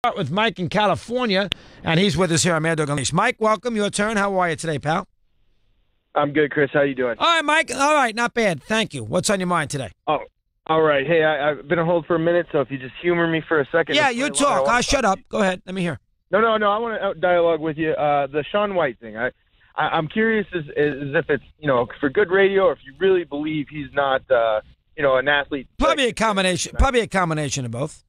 Start with Mike in California, and he's with us here on Mad Dog Unleashed. Mike, welcome. Your turn. How are you today, pal? I'm good, Chris. How you doing? All right, Mike. All right, not bad. Thank you. What's on your mind today? Oh, all right. Hey, I've been on hold for a minute, so if you just humor me for a second. Yeah, you talk. I'll shut up. Go ahead. Let me hear. No. I want to dialogue with you. The Shaun White thing. I'm curious as if it's for good radio, or if you really believe he's not an athlete. Probably a combination. Probably a combination of both.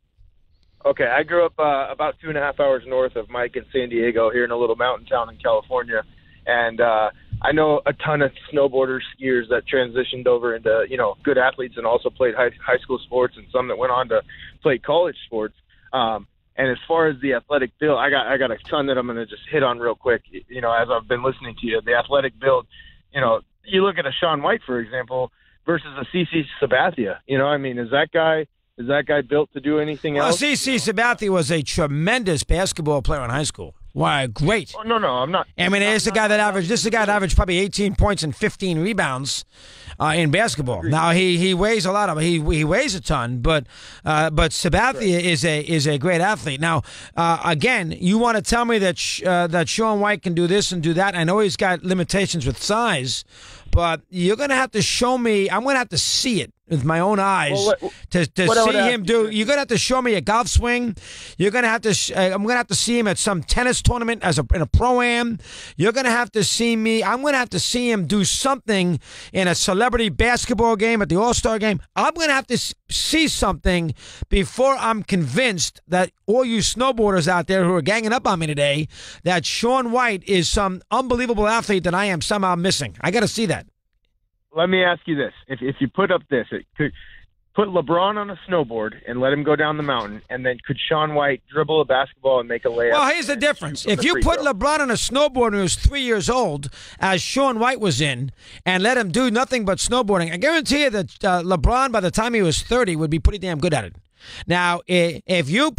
Okay, I grew up about 2.5 hours north of Mike in San Diego, here in a little mountain town in California, and I know a ton of snowboarders, skiers that transitioned over into good athletes and also played high school sports, and some that went on to play college sports. And as far as the athletic build, I got a ton that I'm going to just hit on real quick. As I've been listening to you, the athletic build. You look at a Shaun White, for example, versus a CC Sabathia. Is that guy built to do anything else? Well, CC Sabathia was a tremendous basketball player in high school. Why, great. Oh, no, I'm not. I mean, this is a guy that averaged probably 18 points and 15 rebounds in basketball. Now, he weighs a lot he weighs a ton, but Sabathia is a great athlete. Now, again, you want to tell me that Shaun White can do this and do that. I know he's got limitations with size, but you're going to have to show me. I'm going to have to see it with my own eyes to see him do. You're going to have to show me a golf swing. You're going to have to. I'm going to have to see him at some tennis tournament in a pro-am. You're going to have to see me. I'm going to have to see him do something in a celebrity basketball game at the All-Star game. I'm going to have to see something before I'm convinced that all you snowboarders out there who are ganging up on me today, that Shaun White is some unbelievable athlete that I am somehow missing. I got to see that. Let me ask you this. If you put up this, it could put LeBron on a snowboard and let him go down the mountain, and then could Shaun White dribble a basketball and make a layup? Well, here's the difference. If you put LeBron on a snowboard when he was 3 years old, as Shaun White was in, and let him do nothing but snowboarding, I guarantee you that LeBron, by the time he was 30, would be pretty damn good at it. Now, if you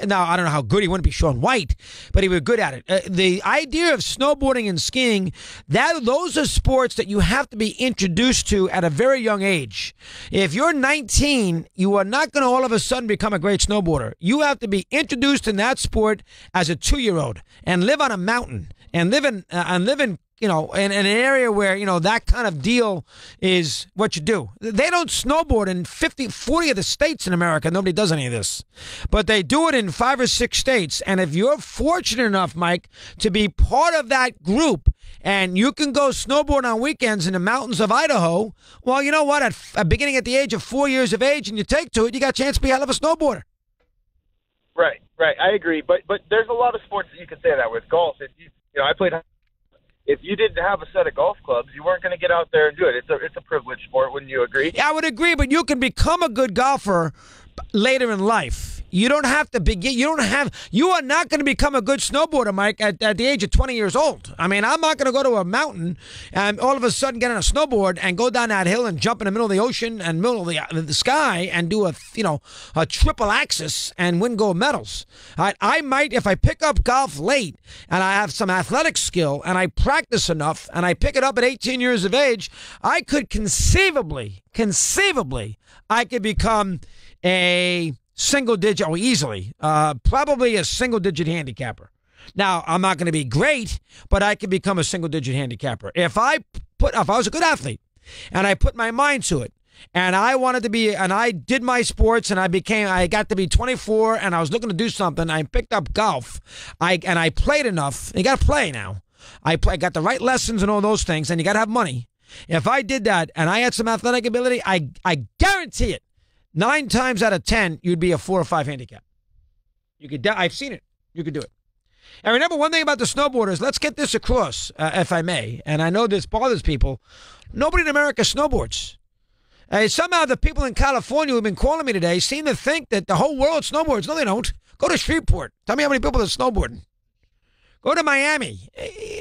now I don't know how good he wouldn't be Shaun White, but he was good at it. The idea of snowboarding and skiing, those are sports that you have to be introduced to at a very young age. If you're 19, you are not going to all of a sudden become a great snowboarder. You have to be introduced in that sport as a 2-year-old and live on a mountain and live in in an area where, that kind of deal is what you do. They don't snowboard in 40 of the states in America. Nobody does any of this. But they do it in 5 or 6 states. And if you're fortunate enough, Mike, to be part of that group and you can go snowboard on weekends in the mountains of Idaho, well, you know what? Beginning at the age of 4 years of age and you take to it, you got a chance to be a hell of a snowboarder. Right. I agree. But there's a lot of sports that you can say that with. Golf, I played. If you didn't have a set of golf clubs, you weren't going to get out there and do it. It's a privileged sport, wouldn't you agree? Yeah, I would agree, but you can become a good golfer later in life. You don't have to begin. You are not going to become a good snowboarder, Mike, at the age of 20 years old. I mean, I'm not going to go to a mountain and all of a sudden get on a snowboard and go down that hill and jump in the middle of the ocean and middle of the sky and do a triple axis and win gold medals. I might, if I pick up golf late and I have some athletic skill and I practice enough and I pick it up at 18 years of age, I could conceivably, I could become a single-digit, probably a single-digit handicapper. Now, I'm not going to be great, but I could become a single-digit handicapper. If I was a good athlete and I put my mind to it and I wanted to be, and I did my sports and I got to be 24 and I was looking to do something, I picked up golf and I played enough. You got to play now. I got the right lessons and all those things, and you got to have money. If I did that and I had some athletic ability, I guarantee it, 9 times out of 10, you'd be a 4 or 5 handicap. I've seen it. You could do it. And remember one thing about the snowboarders. Let's get this across, if I may. And I know this bothers people. Nobody in America snowboards. Somehow the people in California who've been calling me today seem to think that the whole world snowboards. No, they don't. Go to Shreveport. Tell me how many people are snowboarding. Go to Miami.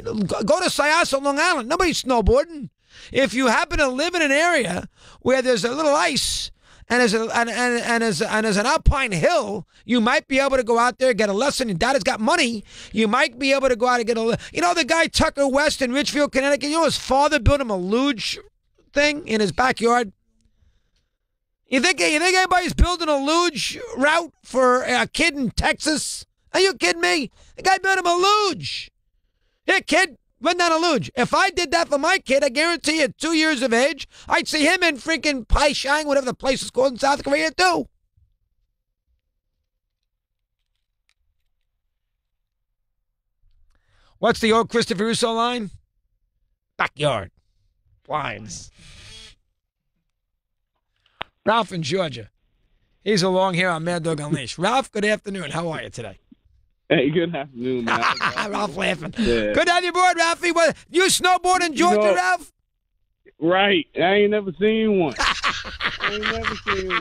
Go to Syosset, Long Island. Nobody's snowboarding. If you happen to live in an area where there's a little ice and there's an alpine hill, you might be able to go out there, get a lesson. Your dad has got money. You might be able to go out and get the guy Tucker West in Ridgefield, Connecticut, his father built him a luge thing in his backyard. You think anybody's building a luge route for a kid in Texas? Are you kidding me? The guy built him a luge. Yeah, kid, run down a luge. If I did that for my kid, I guarantee you, at 2 years of age, I'd see him in freaking Paishang, whatever the place is called in South Korea, too. What's the old Christopher Russo line? Backyard. Blinds. Ralph in Georgia. He's along here on Mad Dog Unleashed. Ralph, good afternoon. How are you today? Hey, good afternoon, man. Ralph laughing. Yeah. Good to have you aboard, Ralphie. What, you snowboard in Georgia, Ralph? Right. I ain't never seen one. I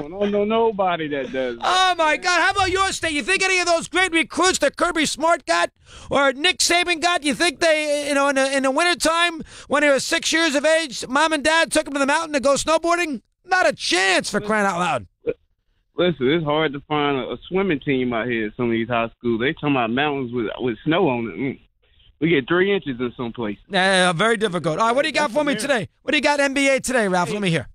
don't know nobody that does that. Oh, my God. How about your state? You think any of those great recruits that Kirby Smart got or Nick Saban got, you think they, in the wintertime when they were 6 years of age, mom and dad took them to the mountain to go snowboarding? Not a chance, for crying out loud. Listen, it's hard to find a swimming team out here at some of these high schools. They talking about mountains with snow on it. We get 3 inches in some places. Very difficult. All right, what do you got for me today? What do you got NBA today, Ralph? Let me hear.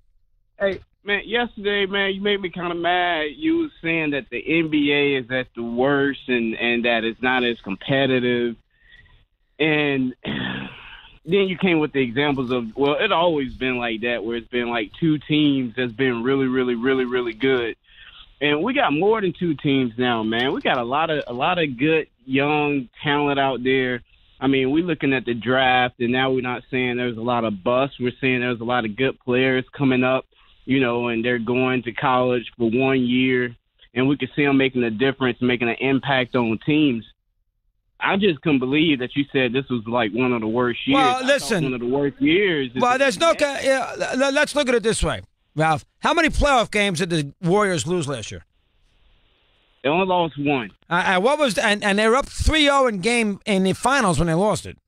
Hey, man, yesterday, man, you made me kind of mad. You was saying that the NBA is at the worst and that it's not as competitive. And then you came with the examples of, well, it always been like that, where it's been like 2 teams that's been really, really, really, really good. And we got more than 2 teams now, man. We got a lot of good young talent out there. I mean, we're looking at the draft, and now we're not saying there's a lot of busts. We're saying there's a lot of good players coming up, and they're going to college for 1 year, and we can see them making a difference, making an impact on teams. I just couldn't believe that you said this was like one of the worst years. Well, listen. One of the worst years. Well, there's no. Let's look at it this way, Ralph. How many playoff games did the Warriors lose last year? They only lost 1. What was and they were up 3-0 in the finals when they lost it.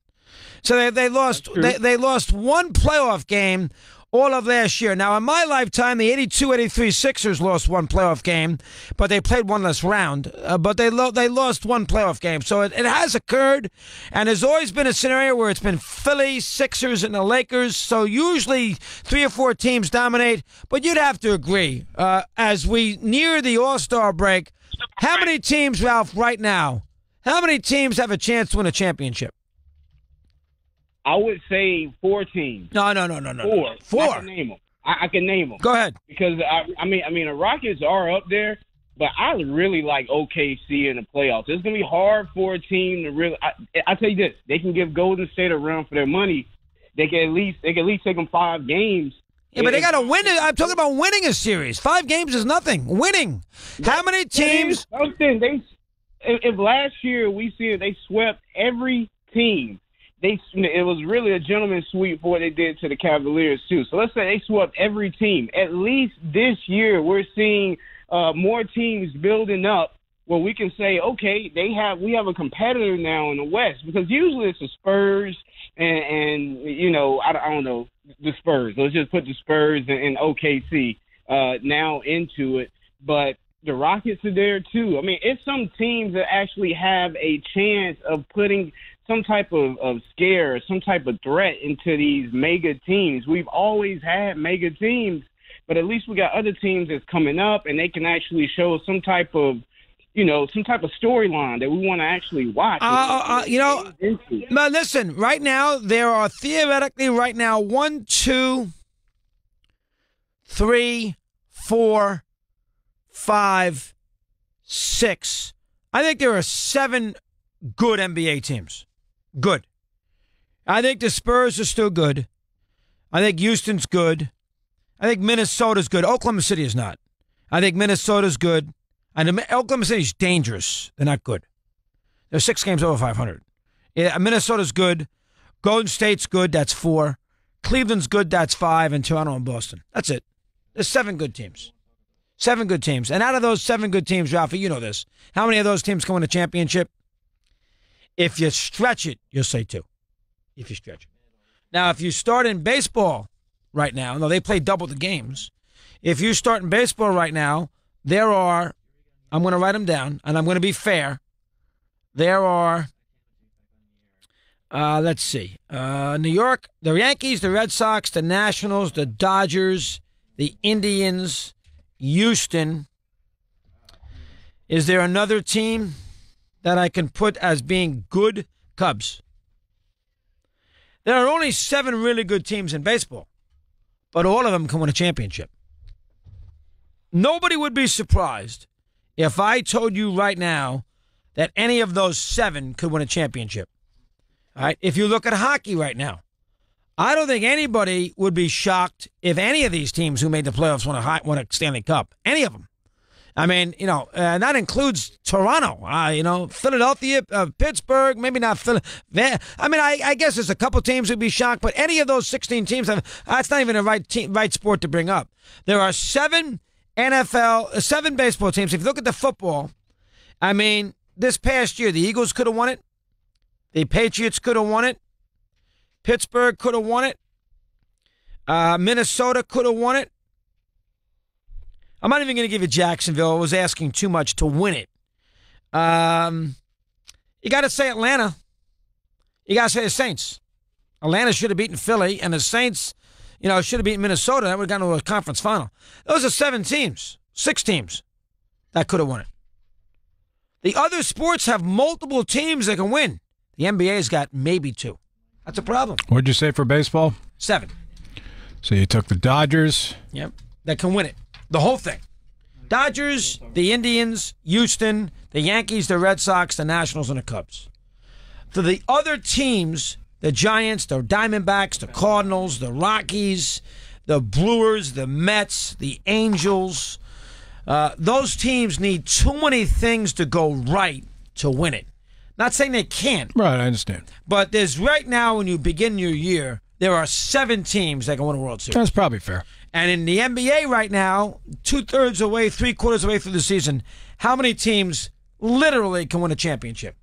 So they lost 1 playoff game all of last year. Now, in my lifetime, the 82-83 Sixers lost 1 playoff game, but they played 1 less round. But they lost 1 playoff game. So it has occurred, and there's always been a scenario where it's been Philly, Sixers, and the Lakers. So usually 3 or 4 teams dominate. But you'd have to agree, as we near the All-Star break, how many teams, Ralph, right now, how many teams have a chance to win a championship? I would say 4 teams. No. 4. I can name them. I can name them. Go ahead. Because I mean, the Rockets are up there, but I really like OKC in the playoffs. It's gonna be hard for a team to really. I tell you this: they can give Golden State a run for their money. They can at least take them 5 games. Yeah, but they got to win it. I'm talking about winning a series. 5 games is nothing. Winning. How many teams? If last year we see they swept every team. It was really a gentleman's sweep for what they did to the Cavaliers, too. So let's say they swept every team. At least this year we're seeing more teams building up where we can say, okay, we have a competitor now in the West. Because usually it's the Spurs and I don't know, the Spurs. Let's just put the Spurs and OKC now into it. But the Rockets are there, too. I mean, it's some teams that actually have a chance of putting – some type of scare, some type of threat into these mega teams. We've always had mega teams, but at least we got other teams that's coming up, and they can actually show some type of storyline that we want to actually watch. But listen, right now there are theoretically 1, 2, 3, 4, 5, 6. I think there are 7 good NBA teams. Good. I think the Spurs are still good. I think Houston's good. I think Minnesota's good. Oklahoma City is not. I think Minnesota's good. And Oklahoma City's dangerous. They're not good. They're 6 games over 500. Yeah, Minnesota's good. Golden State's good. That's 4. Cleveland's good. That's 5. And Toronto and Boston. That's it. There's 7 good teams. 7 good teams. And out of those 7 good teams, Ralphie, you know this. How many of those teams can win a championship? If you stretch it, you'll say 2. If you stretch it. Now, if you start in baseball right now, no, they play double the games. If you start in baseball right now, there are, I'm going to write them down, and I'm going to be fair. There are, let's see, New York, the Yankees, the Red Sox, the Nationals, the Dodgers, the Indians, Houston. Is there another team that I can put as being good? Cubs. There are only 7 really good teams in baseball, but all of them can win a championship. Nobody would be surprised if I told you right now that any of those 7 could win a championship. All right? If you look at hockey right now, I don't think anybody would be shocked if any of these teams who made the playoffs won a Stanley Cup. Any of them. I mean, and that includes Toronto, Philadelphia, Pittsburgh, maybe not Philadelphia. I mean, I guess there's a couple teams who'd be shocked, but any of those 16 teams, that's not even a right sport to bring up. There are 7 baseball teams. If you look at the football, I mean, this past year, the Eagles could have won it. The Patriots could have won it. Pittsburgh could have won it. Minnesota could have won it. I'm not even going to give you Jacksonville. I was asking too much to win it. You got to say Atlanta. You got to say the Saints. Atlanta should have beaten Philly, and the Saints, should have beaten Minnesota. That would have gone to a conference final. Those are 7 teams, 6 teams that could have won it. The other sports have multiple teams that can win. The NBA's got maybe 2. That's a problem. What'd you say for baseball? 7. So you took the Dodgers. Yep, that can win it. The whole thing. Dodgers, the Indians, Houston, the Yankees, the Red Sox, the Nationals, and the Cubs. For the other teams, the Giants, the Diamondbacks, the Cardinals, the Rockies, the Brewers, the Mets, the Angels, those teams need too many things to go right to win it. Not saying they can't. Right, I understand. But there's right now, when you begin your year, there are 7 teams that can win a World Series. That's probably fair. And in the NBA right now, 2/3 away, 3/4 away through the season, how many teams literally can win a championship?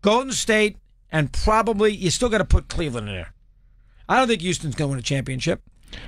Golden State, and probably you still got to put Cleveland in there. I don't think Houston's going to win a championship.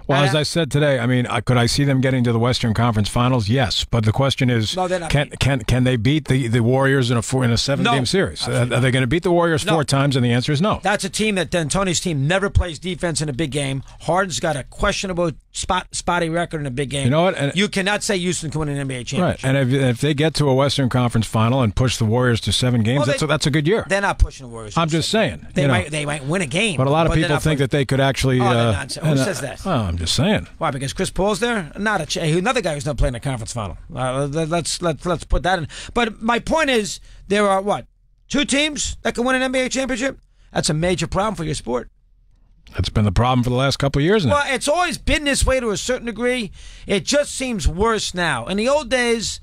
Well, as I said today, I mean, could I see them getting to the Western Conference Finals? Yes, but the question is, no, can they beat the Warriors in a 7-game series? Are they going to beat the Warriors 4 times? And the answer is no. That's a team that D'Antoni's team never plays defense in a big game. Harden's got a questionable spotty record in a big game. You know what? And you cannot say Houston can win an NBA championship. Right, and if they get to a Western Conference Final and push the Warriors to 7 games, that's a good year. They're not pushing the Warriors. I'm just saying. They might win a game. But a lot of people think that they could actually. Who says that? Well, I'm just saying. Why? Because Chris Paul's there? Another guy who's not playing the conference final. Let's put that in. But my point is, there are 2 teams that can win an NBA championship? That's a major problem for your sport. That's been the problem for the last couple of years now. Well, it's always been this way to a certain degree. It just seems worse now. In the old days,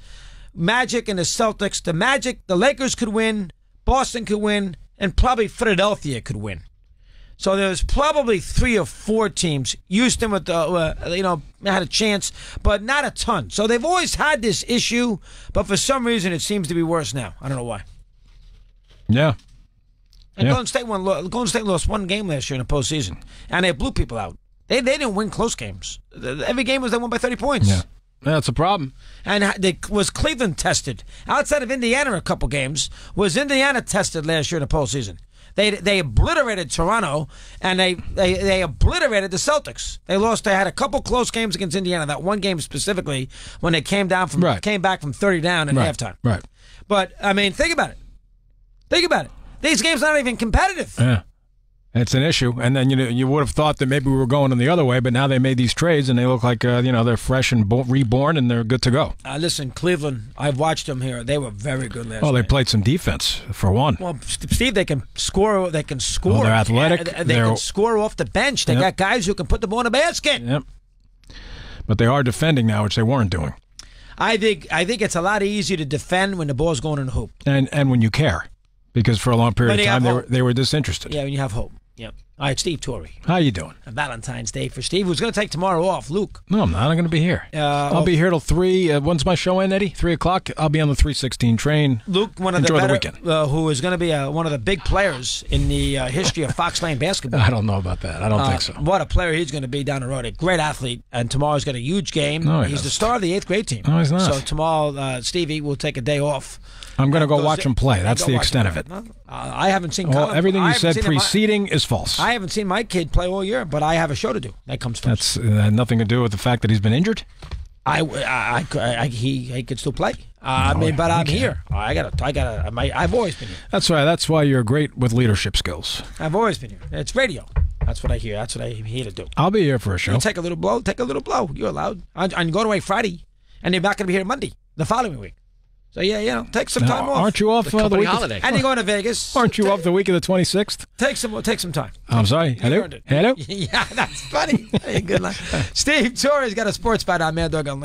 Magic and the Celtics, the Lakers could win, Boston could win, and probably Philadelphia could win. So there's probably 3 or 4 teams. Houston with had a chance, but not a ton. So they've always had this issue, but for some reason it seems to be worse now. I don't know why. Yeah. And Golden State lost 1 game last year in the postseason, and they blew people out. They didn't win close games. Every game they won by 30 points. Yeah. That's a problem. And was Cleveland tested? Outside of Indiana a couple games, was Indiana tested last year in the postseason? They obliterated Toronto, and they obliterated the Celtics. They had a couple close games against Indiana. That 1 game specifically, when they came back from 30 down in halftime. Right. But I mean, think about it. These games are not even competitive. Yeah. It's an issue, and then you would have thought that maybe we were going in the other way, but now they made these trades, and they look like they're fresh and reborn, and they're good to go. Listen, Cleveland, I've watched them here. They were very good last night. Well, they played some defense for one. Well, Steve, they can score. They can score. Well, they're athletic. They can score off the bench. They got guys who can put the ball in the basket. Yep. But they are defending now, which they weren't doing. I think it's a lot easier to defend when the ball's going in the hoop, and when you care, because for a long period of time they were disinterested. Yeah, when you have hope. Yep. All right, Steve Torrey. How you doing? Valentine's Day for Steve, who's going to take tomorrow off. Luke. No, I'm not. I'm going to be here. I'll be here till 3. When's my show end, Eddie? 3 o'clock. I'll be on the 3:16 train. Luke, Enjoy the weekend. Who is going to be one of the big players in the history of Fox Lane basketball. I don't know about that. I don't think so. What a player he's going to be down the road. A great athlete. And tomorrow's got a huge game. No, he's the star of the 8th grade team. No, he's not. So tomorrow, Stevie will take a day off. I'm going to go watch him play. That's the extent of it. I haven't seen everything you said preceding is false. I haven't seen my kid play all year, but I have a show to do. That comes first. That's nothing to do with the fact that he's been injured? He could still play. But I'm here. I've always been here. That's right. That's why you're great with leadership skills. I've always been here. It's radio. That's what I hear. That's what I'm here to do. I'll be here for a show. You take a little blow. Take a little blow. You're allowed. I'm going away Friday, and you're not going to be here Monday, the following week. So, take some time off. Aren't you off the week holiday? And you're going to Vegas. Aren't you off the week of the 26th? Take some time. I'm sorry. Hello? Yeah, that's funny. Hey, good luck. Steve Torrey's got a sports bet on Mad Dog.